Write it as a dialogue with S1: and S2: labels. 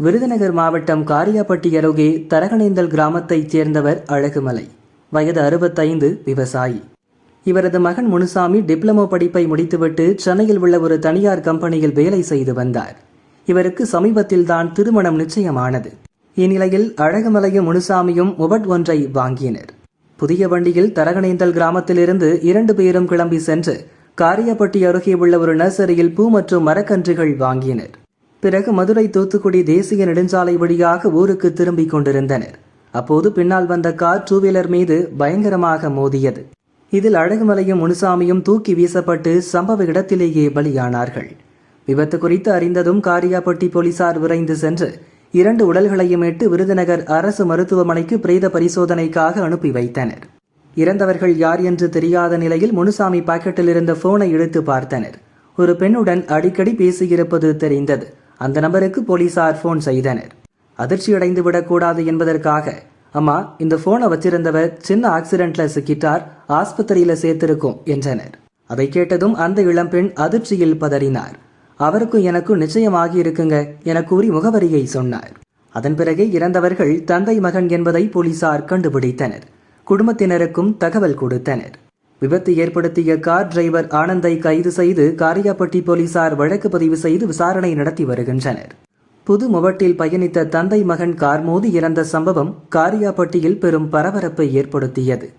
S1: விருதுநகர் மாவட்டம் காரியாபட்டி அருகே தரகணேந்தல் கிராமத்தைச் சேர்ந்தவர் அழகுமலை. வயது 65, விவசாயி. இவரது மகன் முனுசாமி டிப்ளமோ படிப்பை முடித்துவிட்டு சென்னையில் உள்ள ஒரு தனியார் கம்பெனியில் வேலை செய்து வந்தார். இவருக்கு சமீபத்தில்தான் திருமணம் நிச்சயமானது. இந்நிலையில் அழகுமலையும் முனுசாமியும் முபட் ஒன்றை வாங்கினர். புதிய வண்டியில் தரகணேந்தல் கிராமத்திலிருந்து 2 பேரும் கிளம்பி சென்று காரியாபட்டி அருகே உள்ள ஒரு நர்சரியில் பூ மற்றும் மரக்கன்றுகள் வாங்கினர். பிறகு மதுரை தூத்துக்குடி தேசிய நெடுஞ்சாலை வழியாக ஊருக்கு திரும்பிக் கொண்டிருந்தனர். அப்போது பின்னால் வந்த கார் 2 வீலர் மீது பயங்கரமாக மோதியது. இதில் அழகுமலையும் முனுசாமியும் தூக்கி வீசப்பட்டு சம்பவ இடத்திலேயே பலியானார்கள். விபத்து குறித்து அறிந்ததும் காரியாபட்டி போலீசார் விரைந்து சென்று 2 உடல்களையும் மீட்டு விருதுநகர் அரசு மருத்துவமனைக்கு பிரேத பரிசோதனைக்காக அனுப்பி வைத்தனர். இறந்தவர்கள் யார் என்று தெரியாத நிலையில் முனுசாமி பாக்கெட்டில் இருந்த போனை எடுத்து பார்த்தனர். ஒரு பெண்ணுடன் அடிக்கடி பேசியிருப்பது தெரிந்தது. அந்த நபருக்கு போலீசார் போன் செய்தனர். அதிர்ச்சியடைந்து விடக்கூடாது என்பதற்காக, அம்மா, இந்த போனை வச்சிருந்தவர் சின்ன ஆக்சிடென்ட்ல சிக்கிட்டார், ஆஸ்பத்திரியில சேர்த்திருக்கோம் என்றனர். அதை கேட்டதும் அந்த இளம்பெண் அதிர்ச்சியில் பதறினார். அவருக்கும் எனக்கும் நிச்சயமாகி இருக்குங்க என கூறி முகவரியை சொன்னார். அதன் பிறகே இறந்தவர்கள் தந்தை மகன் என்பதை போலீசார் கண்டுபிடித்தனர். குடும்பத்தினருக்கும் தகவல் கொடுத்தனர். விபத்து ஏற்படுத்திய கார் டிரைவர் ஆனந்தை கைது செய்து காரியாபட்டி போலீசார் வழக்கு பதிவு செய்து விசாரணை நடத்தி வருகின்றனர். புது முவட்டில் பயணித்த தந்தை மகன் கார் மோதி இறந்த சம்பவம் காரியாபட்டியில் பெரும் பரபரப்பை ஏற்படுத்தியது.